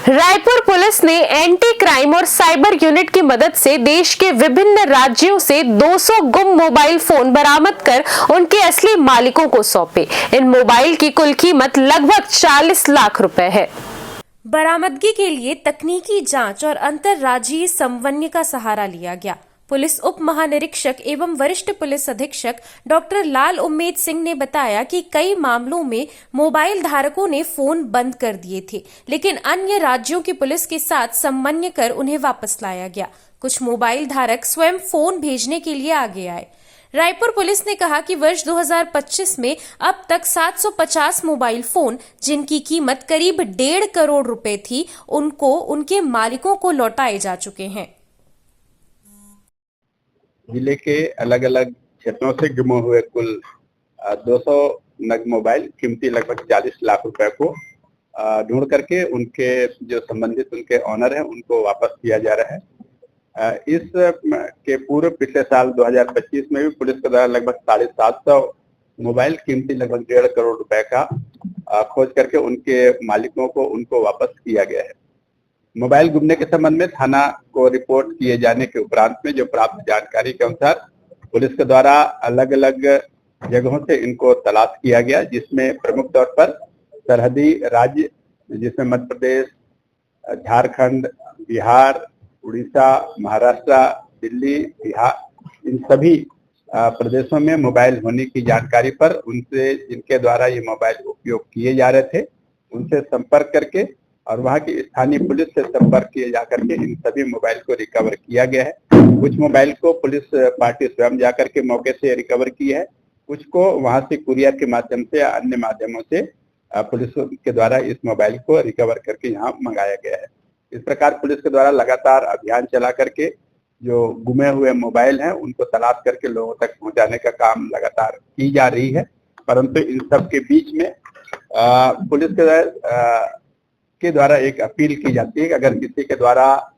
Raipur police ने anti crime और cyber unit की मदद से देश के विभिन्न राज्यों से 200 गुम मोबाइल फोन बरामद कर उनके असली मालिकों को सौंपे। इन मोबाइल की कुल कीमत लगभग 40 लाख रुपए है। बरामदगी के लिए तकनीकी जांच और अंतर्राज्यीय समन्वय का सहारा लिया गया। पुलिस उप महानिरीक्षक एवं वरिष्ठ पुलिस अधीक्षक डॉक्टर लाल उम्मेद सिंह ने बताया कि कई मामलों में मोबाइल धारकों ने फोन बंद कर दिए थे, लेकिन अन्य राज्यों की पुलिस के साथ समन्वय कर उन्हें वापस लाया गया। कुछ मोबाइल धारक स्वयं फोन भेजने के लिए आगे आए। रायपुर पुलिस ने कहा कि वर्ष 2025 में अब तक 750 मोबाइल फोन, जिनकी कीमत करीब 1.5 करोड़ रुपए थी, उनको उनके मालिकों को लौटाए जा चुके हैं। जिले के अलग अलग क्षेत्रों से गुम हुए कुल 200 नग मोबाइल कीमती लगभग 40 लाख रुपए को ढूंढ करके उनके जो संबंधित उनके ऑनर हैं उनको वापस किया जा रहा है। इस के पूर्व पिछले साल 2025 में भी पुलिस के द्वारा लगभग 750 मोबाइल कीमती लगभग 1.5 करोड़ रुपए का खोज करके उनके मालिकों को उनको वापस किया गया है। मोबाइल गुमने के संबंध में थाना को रिपोर्ट किए जाने के उपरांत में जो प्राप्त जानकारी के अनुसार पुलिस के द्वारा अलग अलग जगहों से इनको तलाश किया गया, जिसमें प्रमुख तौर पर सरहदी राज्य जिसमें मध्य प्रदेश, झारखंड, बिहार, उड़ीसा, महाराष्ट्र, दिल्ली, बिहार, इन सभी प्रदेशों में मोबाइल होने की जानकारी पर उनसे जिनके द्वारा ये मोबाइल उपयोग किए जा रहे थे उनसे संपर्क करके और वहां की स्थानीय पुलिस से संपर्क किए जाकर के इन सभी मोबाइल को रिकवर किया गया है। कुछ मोबाइल को पुलिस पार्टी स्वयं जाकर के मौके से रिकवर की है, कुछ को वहां से कुरियर के माध्यम से या अन्य माध्यमों से पुलिस के द्वारा इस मोबाइल को रिकवर करके यहाँ मंगाया गया है। इस प्रकार पुलिस के द्वारा लगातार अभियान चला करके जो गुमे हुए मोबाइल हैं उनको तलाश करके लोगों तक पहुंचाने का काम लगातार की जा रही है। परंतु इन सब के बीच में पुलिस के द्वारा एक अपील की जाती है कि अगर किसी के द्वारा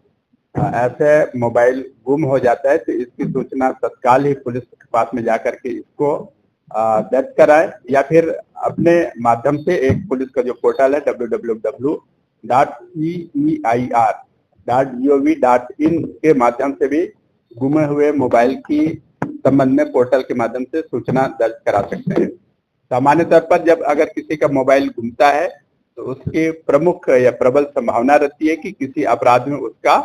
ऐसे मोबाइल गुम हो जाता है तो इसकी सूचना तत्काल ही पुलिस के पास में जाकर के इसको दर्ज कराए या फिर अपने माध्यम से एक पुलिस का जो पोर्टल है www.ceir.gov.in के माध्यम से भी गुमे हुए मोबाइल की संबंध में पोर्टल के माध्यम से सूचना दर्ज करा सकते हैं। सामान्य तौर पर जब अगर किसी का मोबाइल गुमता है तो उसकी प्रमुख या प्रबल संभावना रहती है कि किसी अपराध में उसका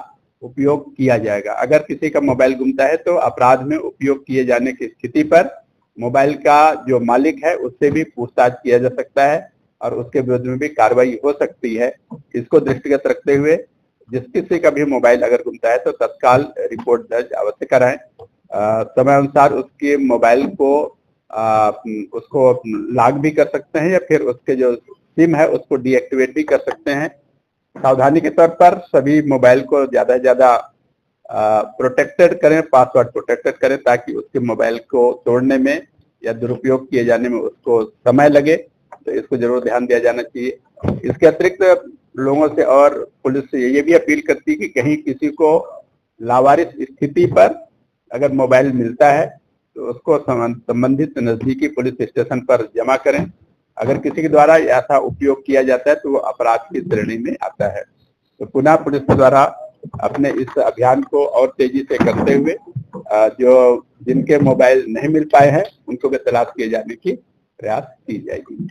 उपयोग किया जाएगा। अगर किसी का मोबाइल गुमता है तो अपराध में उपयोग किए जाने की स्थिति पर मोबाइल का जो मालिक है उससे भी पूछताछ किया जा सकता है और उसके विरुद्ध में भी कार्रवाई हो सकती है। इसको दृष्टिगत रखते हुए जिस किसी का भी मोबाइल अगर गुमता है तो तत्काल रिपोर्ट दर्ज अवश्य कराएं। समय अनुसार उसके मोबाइल को उसको लॉक भी कर सकते हैं या फिर उसके जो सिम है उसको डीएक्टिवेट भी कर सकते हैं। सावधानी के तौर पर सभी मोबाइल को ज्यादा से ज्यादा प्रोटेक्टेड करें, पासवर्ड प्रोटेक्टेड करें ताकि उसके मोबाइल को तोड़ने में या दुरुपयोग किए जाने में उसको समय लगे, तो इसको जरूर ध्यान दिया जाना चाहिए। इसके अतिरिक्त लोगों से और पुलिस से ये भी अपील करती है कि कहीं किसी को लावारिस स्थिति पर अगर मोबाइल मिलता है तो उसको संबंधित नजदीकी पुलिस स्टेशन पर जमा करें। अगर किसी के द्वारा ऐसा उपयोग किया जाता है तो वो अपराध की श्रेणी में आता है। तो पुनः पुलिस के द्वारा अपने इस अभियान को और तेजी से करते हुए जो जिनके मोबाइल नहीं मिल पाए हैं उनको भी तलाश किए जाने की प्रयास की जाएगी।